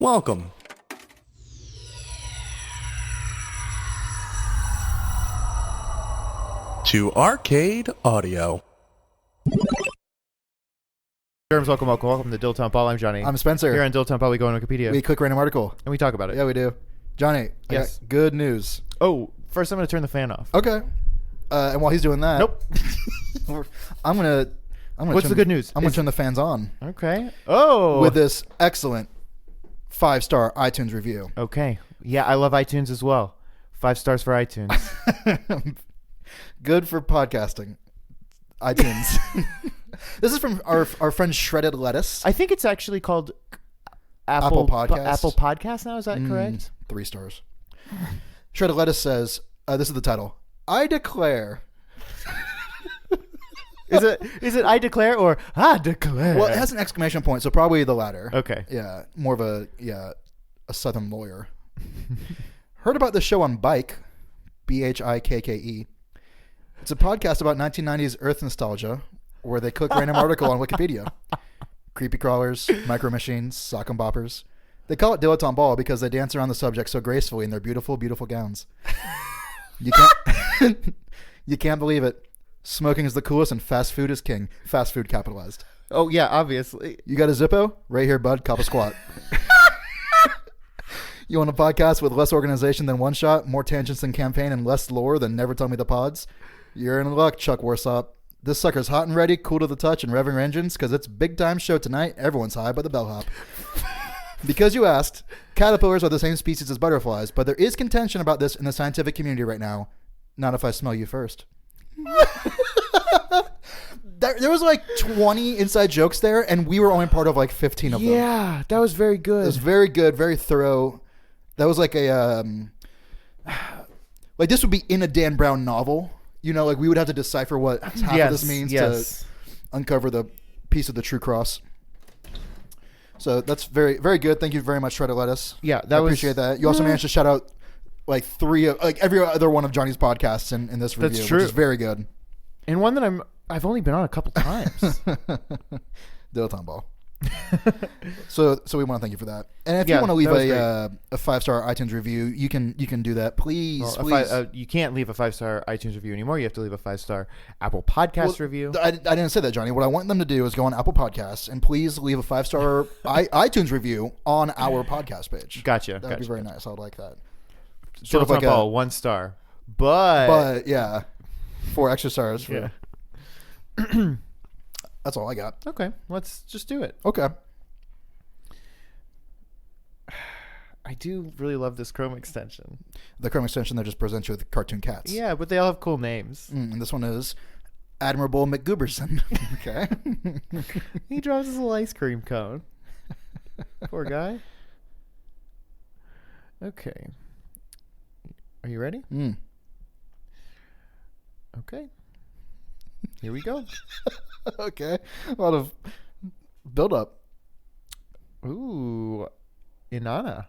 Welcome to Arcade Audio. Welcome to Dilettante Ball. I'm Johnny. I'm Spencer. Here on Dilettante Ball, we go on Wikipedia. We click random article. And we talk about it. Yeah, we do. Johnny, Yes. I got good news. Oh, first I'm going to turn the fan off. Okay. And while he's doing that, Nope. I'm gonna. What's the good news? I'm gonna turn the fans on Okay. Oh. with this excellent 5-star iTunes review. Okay. Yeah, I love iTunes as well. 5 stars for iTunes. Good for podcasting. iTunes. This is from our friend Shredded Lettuce. I think it's actually called Apple Podcast. Apple Podcast now, is that correct? 3 stars. Shredded Lettuce says, this is the title. I declare. Is it I declare or I declare? Well, it has an exclamation point, so probably the latter. Okay. Yeah, more of a Southern lawyer. Heard about the show on Bike, Bhikke. It's a podcast about 1990s Earth nostalgia, where they click random article on Wikipedia. Creepy crawlers, micro machines, sock and boppers. They call it Dilettante Ball because they dance around the subject so gracefully in their beautiful, beautiful gowns. You can't, you can't believe it. Smoking is the coolest and fast food is king. Fast food capitalized. Oh, yeah, obviously. You got a Zippo? Right here, bud. Cop a squat. You want a podcast with less organization than One Shot, more tangents than Campaign, and less lore than Never Tell Me the Pods? You're in luck, Chuck Warsop. This sucker's hot and ready, cool to the touch, and revving engines, because it's big time show tonight. Everyone's high by the bellhop. Because you asked, caterpillars are the same species as butterflies, but there is contention about this in the scientific community right now. Not if I smell you first. There was like 20 inside jokes there, and we were only part of like 15 of them. Yeah, that was very good. It was very good, very thorough. That was like a like this would be in a Dan Brown novel. You know, like we would have to decipher what half of this means to uncover the piece of the true cross. So that's very, very good. Thank you very much, Shredded Lettuce. Yeah, I appreciate that. You also managed to shout out like every other one of Johnny's podcasts in this review. That's true. Which is very good. And one that I've only been on a couple times. Dilettante Ball. So we want to thank you for that. And if you want to leave a 5-star iTunes review, you can do that. Please. You can't leave a 5-star iTunes review anymore. You have to leave a 5-star Apple Podcast review. I didn't say that, Johnny. What I want them to do is go on Apple Podcasts and please leave a 5-star iTunes review on our podcast page. Gotcha. That would be very nice. I would like that. Sort of like a 1 star, but yeah, 4 extra stars. Yeah. That's all I got. Okay, let's just do it. Okay. I do really love this Chrome extension. The Chrome extension that just presents you with cartoon cats. Yeah, but they all have cool names. And this one is Admirable McGooberson. Okay. He draws his little ice cream cone. Poor guy. Okay. Are you ready? Okay. Here we go. Okay. A lot of build up. Ooh. Inanna.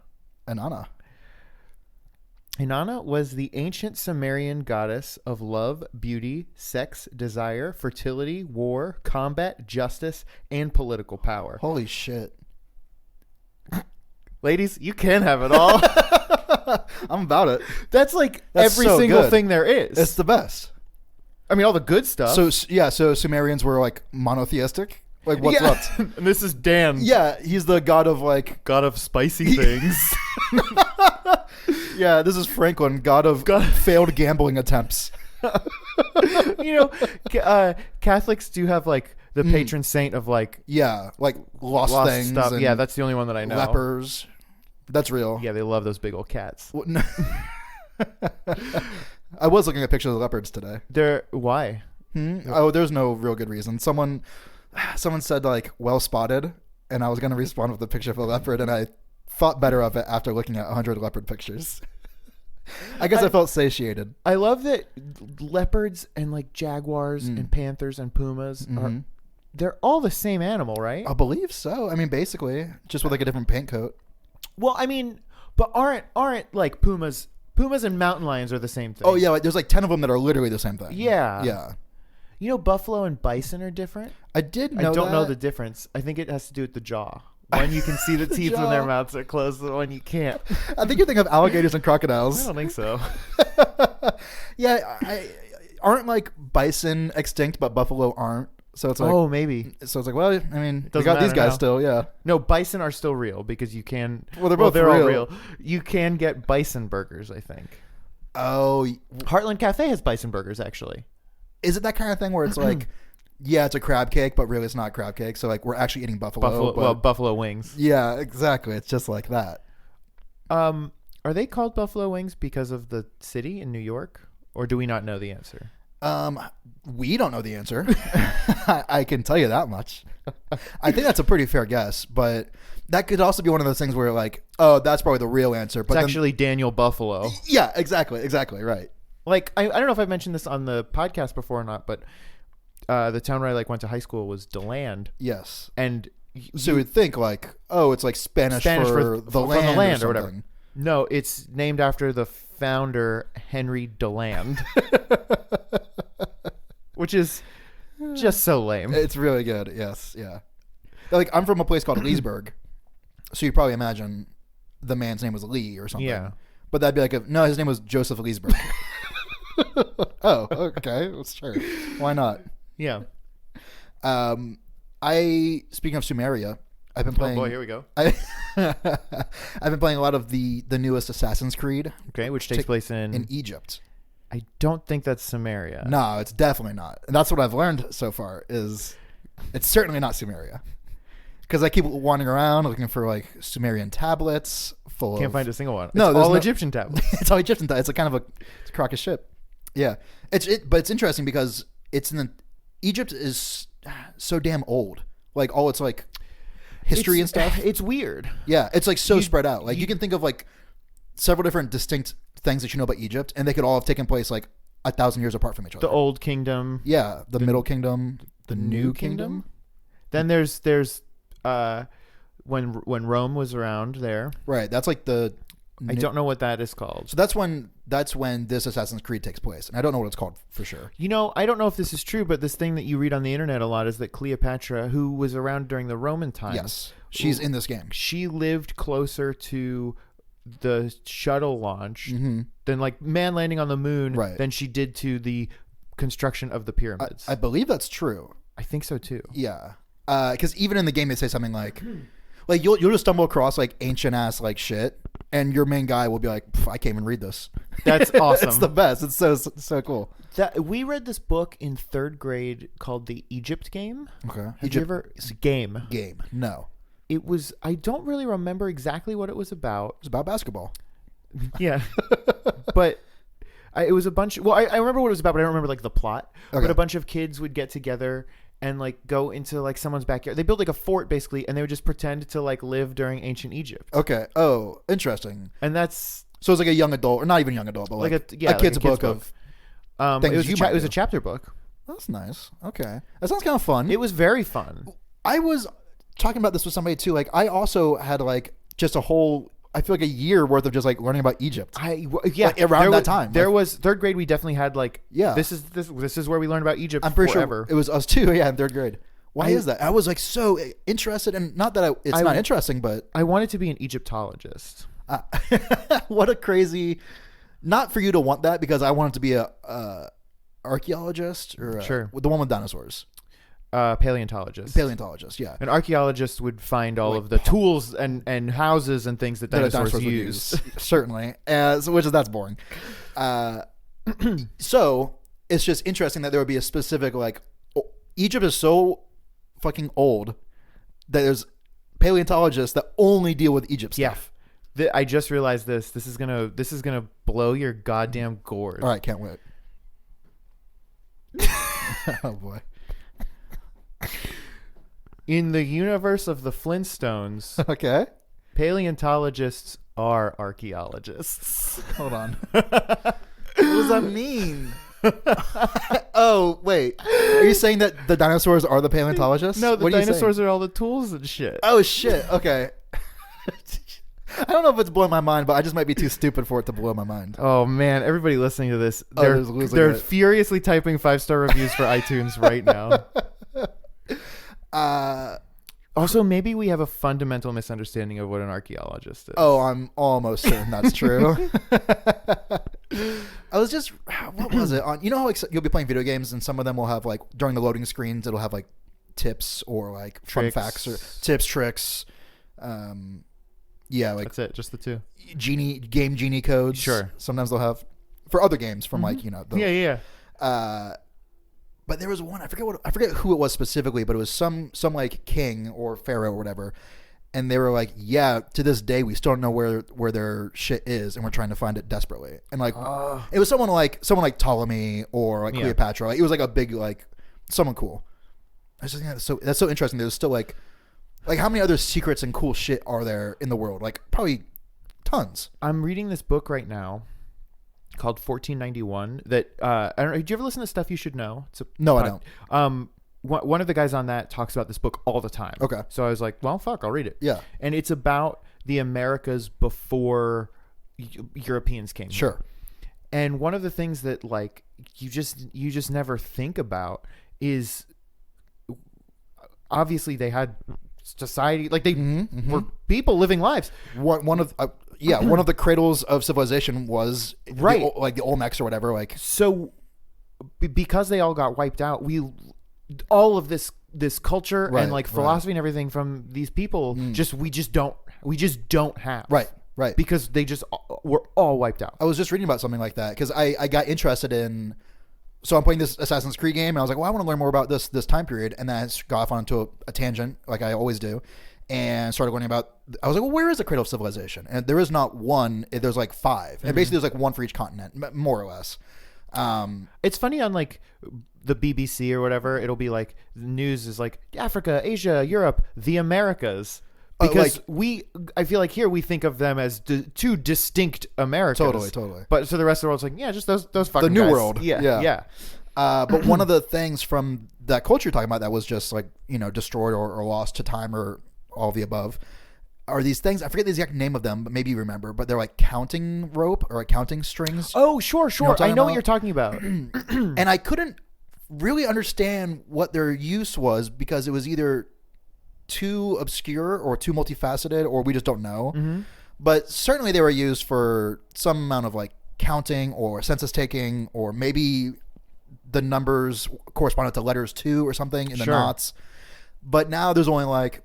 Inanna was the ancient Sumerian goddess of love, beauty, sex, desire, fertility, war, combat, justice, and political power. Holy shit. Ladies, you can have it all. I'm about it. That's every so single good. thing there is. It's the best. I mean, all the good stuff. So Sumerians were like monotheistic. Like what's up? And this is Dan. Yeah, he's the god of spicy things. Yeah, this is Franklin, god of failed gambling attempts. Catholics do have the patron saint of lost things stuff. and Yeah, that's the only one that I know. lepers. That's real. Yeah, they love those big old cats. Well, no. I was looking at pictures of leopards today. Why? Oh, there's no real good reason. Someone said well spotted, and I was going to respond with a picture of a leopard, and I thought better of it after looking at 100 leopard pictures. I guess I felt satiated. I love that leopards and jaguars and panthers and pumas they're all the same animal, right? I believe so. I mean, basically, just with a different paint coat. Well, I mean, but aren't pumas and mountain lions are the same thing? Oh yeah, there's 10 of them that are literally the same thing. Yeah. Yeah. You know, buffalo and bison are different. I don't know the difference. I think it has to do with the jaw. One you can see the teeth when their Joe. mouths are closed, the one you can't. I think you're thinking of alligators and I crocodiles. don't think so. Yeah, aren't like bison extinct, but buffalo aren't. So it's like, Oh, maybe. so it's like, well, I mean, we Doesn't got these matter guys now. still, yeah. No, bison are still real because you can. Well, they're both they're all real. real. You can get bison burgers, I think. Oh, Heartland Cafe has bison burgers, actually. is it that kind of thing where it's like, yeah, it's a crab cake, but really it's not crab cake. So like, we're actually eating buffalo. but- Buffalo wings. yeah, exactly. It's just like that. Are they called buffalo wings because of the city in New York, or do we not know the answer? We don't know the answer. I can tell you that much. I think that's a pretty fair guess, but that could also be one of those things where like, oh, that's probably the real answer. But It's then, actually Daniel Buffalo. yeah, exactly, right. Like I don't know if I've mentioned this on the podcast before or not, but the town where I like went to high school was Deland, Yes. and So you would think like, oh, it's like Spanish for the land or whatever. something. No, it's named after the founder Henry Deland, which is just so lame. It's really good. Yes, yeah. Like I'm from a place called Leesburg, so you probably imagine the man's name was Lee or something. Yeah. But that'd be like, no, his name was Joseph Leesburg. Oh, okay, well, sure. Why not? Yeah. Speaking of Sumeria, I've been playing. Oh boy, here we go. I've been playing a lot of the newest Assassin's Creed Okay, which takes place in Egypt. I don't think that's Samaria. No, it's definitely not. And that's what I've learned so far. Is it's certainly not Sumeria. Because I keep wandering around looking for like Sumerian tablets full Can't of. find a single one. No, It's there's all no- Egyptian tablets. It's all Egyptian. It's a kind of it's a crock of shit. Yeah, but it's interesting because Egypt is so damn old. Like all its like history and stuff. It's weird. Yeah, it's like so spread out. Like you can think of like several different distinct things that you know about Egypt, and they could all have taken place like 1,000 years apart from each other. The Old Kingdom. Yeah, the Middle Kingdom, the New Kingdom. Then there's when Rome was around there. Right, that's like the. I don't know what that is called. So that's when this Assassin's Creed takes place, and I don't know what it's called for sure. You know, I don't know if this is true, but this thing that you read on the internet a lot is that Cleopatra, who was around during the Roman times, Yes, she's in this game. she lived closer to the shuttle launch than like man landing on the moon Right. than she did to the construction of the pyramids. I believe that's true. I think so too. Yeah, because even in the game they say something like you'll just stumble across like ancient ass like shit, and your main guy will be like, I can't even read this. That's awesome. It's the best. It's so cool. We read this book in 3rd grade called The Egypt Game. Okay, Have you ever game? No, It was. I don't really remember exactly what it was about. it's about basketball. Yeah, but it was a bunch. Well, I remember what it was about, but I don't remember like the plot. Okay. But a bunch of kids would get together and like go into like someone's backyard. They built like a fort basically, and they would just pretend to like live during ancient Egypt. Okay. Oh, interesting. And that's So it's like a young adult, or not even young adult, but like, a kid's book of. it was you it might was a do. chapter book. That's nice. Okay, that sounds kind of fun. It was very fun. I was talking about this with somebody too. Like I also had like just a whole. I feel like a year worth of just like learning about Egypt. Yeah, Like, around there that was, time, there like- was 3rd grade. We definitely had like this is where we learned about Egypt. I'm pretty forever. sure it was us too. Yeah, in 3rd grade. Why is that? I was like so interested, and not that it's not interesting, but I wanted to be an Egyptologist. what a crazy. Not for you to want that, because I wanted to be a archaeologist or Sure. the one with dinosaurs. Paleontologist. Paleontologist, yeah. An archaeologist would find all Like, of the tools and houses and things that That dinosaurs would use. certainly. That's boring. So it's just interesting that there would be a specific like Egypt is so fucking old that there's paleontologists that only deal with Egypt Yeah. stuff. I just realized this. This is gonna blow your goddamn gourd. All right, can't wait. Oh boy. In the universe of the Flintstones, Okay. paleontologists are archaeologists. Hold on. What does that mean? Oh, wait. Are you saying that the dinosaurs are the paleontologists? No, the What are you saying? dinosaurs are all the tools and shit. Oh, shit. Okay. I don't know if it's blowing my mind, but I just might be too stupid for it to blow my mind. Oh man, everybody listening to this, Oh, they're there's losing they're it. furiously typing 5-star reviews for iTunes right now. Also, maybe we have a fundamental misunderstanding of what an archaeologist is. Oh, I'm almost certain that's true. I was just, what was it? You know how like, you'll be playing video games and some of them will have like, during the loading screens, it'll have like tips or like fun facts or tips, tricks. Yeah, like that's it, just the two. Game genie codes. Sure. Sometimes they'll have for other games from like, Yeah. But there was one, I forget who it was specifically, but it was some like king or pharaoh or whatever. And they were like, yeah, to this day, we still don't know where their shit is. And we're trying to find it desperately. And like, it was someone like Ptolemy or like Cleopatra. Like, it was like a big, like someone cool. I just think that's so interesting. There's still like how many other secrets and cool shit are there in the world? Like probably tons. I'm reading this book right now called 1491 that I don't know. Did you ever listen to Stuff You Should Know? No, I don't. One of the guys on that talks about this book all the time. Okay. So I was like, well, fuck, I'll read it. Yeah. And it's about the Americas before Europeans came. Sure. And one of the things that like you just never think about is obviously they had society, like they were people living lives. One of the cradles of civilization was right, like the Olmecs or whatever. Like so, because they all got wiped out, all of this culture and like philosophy and everything from these people we just don't have. Right. Because they just were all wiped out. I was just reading about something like that because I got interested in. So I'm playing this Assassin's Creed game, and I was like, well, I want to learn more about this time period. And then I got off onto a tangent, like I always do, and started learning about. I was like, well, where is the cradle of civilization? And there is not one. There's like 5, and basically there's like one for each continent, more or less. It's funny on like the BBC or whatever. It'll be like the news is like Africa, Asia, Europe, the Americas. Because I feel like here we think of them as two distinct Americas. Totally. But so the rest of the world's like, yeah, just those fucking the new guys. world. Yeah. But one of the things from that culture you're talking about that was just like, destroyed or lost to time or all of the above are these things. I forget the exact name of them, but maybe you remember. But they're like counting rope or like counting strings. Oh, sure. I know what you're talking about. And I couldn't really understand what their use was because it was either too obscure or too multifaceted, or we just don't know. But certainly they were used for some amount of like counting or census taking, or maybe the numbers corresponded to letters too or something in the knots. But now there's only like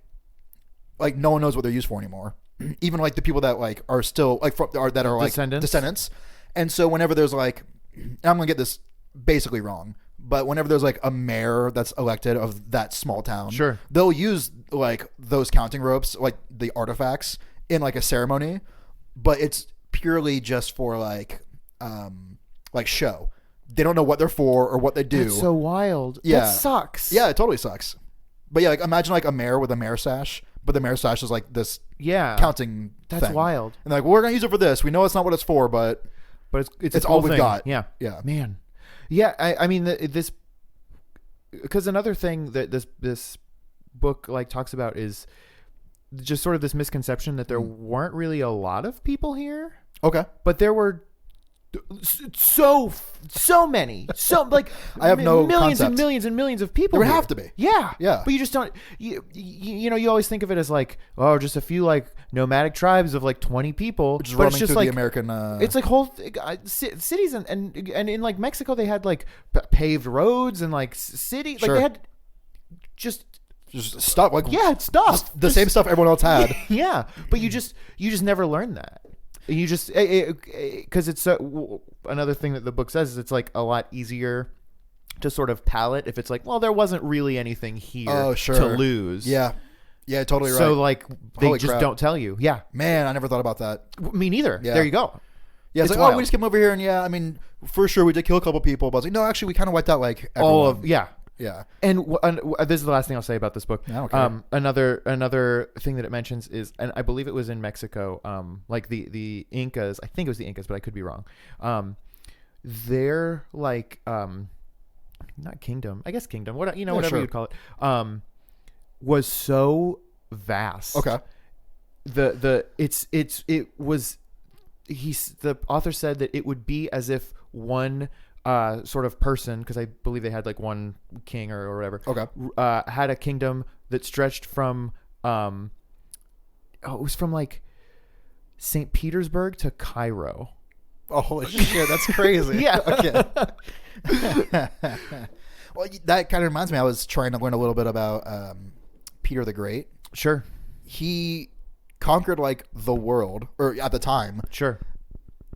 no one knows what they're used for anymore. Even like the people that like are still like that are like descendants. And so whenever there's like, I'm gonna get this basically wrong, but whenever there's like a mayor that's elected of that small town, they'll use like those counting ropes, like the artifacts, in like a ceremony, but it's purely just for like show. They don't know what they're for or what they do. That's so wild. Yeah. That sucks. Yeah, it totally sucks. But yeah, like imagine like a mayor with a mayor sash, but the mayor sash is like this counting That's thing. wild. And they're like, well, we're gonna use it for this. We know it's not what it's for, but it's all we've got. Yeah. Yeah. Man. Yeah, I mean this, because another thing that this book like talks about is just sort of this misconception that there weren't really a lot of people here. Okay, but there were so many, like I have no millions concept. and millions and millions of people. There would here. have to be. Yeah. But you just don't. You always think of it as like, oh, just a few like nomadic tribes of like 20 people, just but running it's just through like the American. It's like whole cities and in like Mexico they had like paved roads and like city like they had just stuff like stuff the same stuff everyone else had. Yeah, but you just never learn that. You just because it's another thing that the book says is it's like a lot easier to sort of palate if it's like, well, there wasn't really anything here to lose. Yeah, totally right. So like they just don't tell you. Yeah, man, I never thought about that. Me neither. Yeah. There you go. Yeah, it's like, wild. oh, we just came over here and I mean, for sure we did kill a couple people, but I was like, no, actually we kind of wiped out like everyone. All of Yeah. And this is the last thing I'll say about this book. Okay. Another thing that it mentions is, and I believe it was in Mexico, like the Incas, I think it was the Incas, but I could be wrong. They're like, not kingdom, I guess kingdom, whatever you'd call it, was so vast. Okay. The author said that it would be as if one sort of person, because I believe they had like one king or whatever, okay, had a kingdom that stretched from it was from like St. Petersburg to Cairo. Oh, holy shit, that's crazy. Yeah. Okay. Well, that kind of reminds me. I was trying to learn a little bit about Peter the Great. Sure. He conquered like the world, or at the time, Sure.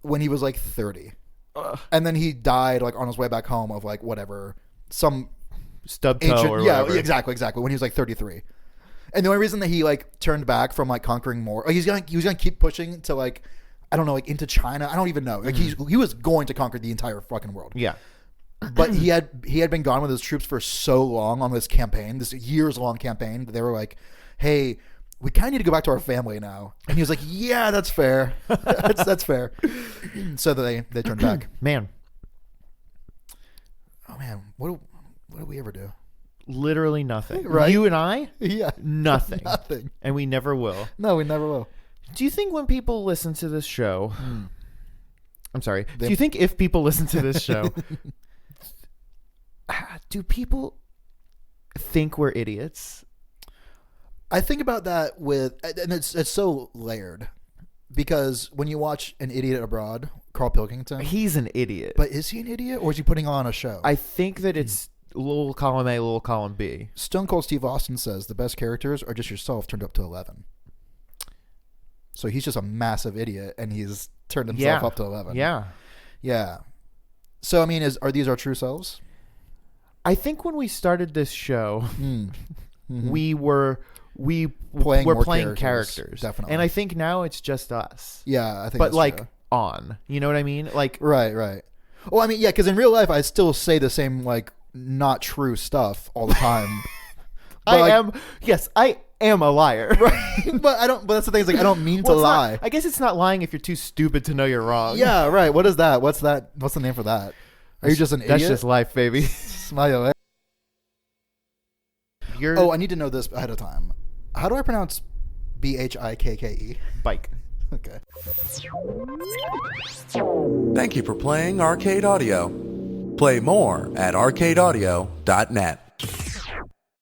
when he was like 30. And then he died like on his way back home of like whatever, some Stub toe ancient, or yeah, whatever. exactly, when he was like 33. And the only reason that he like turned back from like conquering more, like he was gonna keep pushing to like, I don't know, like into China. I don't even know. Like he was going to conquer the entire fucking world. Yeah. But he had been gone with his troops for so long on this campaign, this years long campaign, that they were like, hey, we kind of need to go back to our family now. And he was like, yeah, that's fair. that's fair. So they turned back. Man. Oh man, what did we ever do? Literally nothing. Right? You and I? Yeah. Nothing. Nothing. And we never will. No, we never will. Do you think when people listen to this show, I'm sorry, do you think if people listen to this show, do people think we're idiots? I think about that and it's so layered, because when you watch An Idiot Abroad, Carl Pilkington, He's an idiot. but is he an idiot or is he putting on a show? I think that it's little column A, little column B. Stone Cold Steve Austin says the best characters are just yourself turned up to 11. So he's just a massive idiot, and he's turned himself up to 11. Yeah. Yeah. So, I mean, are these our true selves? I think when we started this show, Mm-hmm. we were Playing playing characters. Definitely. And I think now it's just us. Yeah, I think But that's like true. on. You know what I mean? Like Right. Well, I mean, yeah, because in real life, I still say the same, like, not true stuff all the time. I am a liar. Right. But that's the thing, is like, I don't mean to Well, it's lie. not- I guess it's not lying if you're too stupid to know you're wrong. Yeah, right. What is that? What's the name for that? Are you just an idiot? That's just life, baby. Smile your way. Oh, I need to know this ahead of time. How do I pronounce Bikke? bike. Okay. Thank you for playing Arcade Audio. Play more at arcadeaudio.net.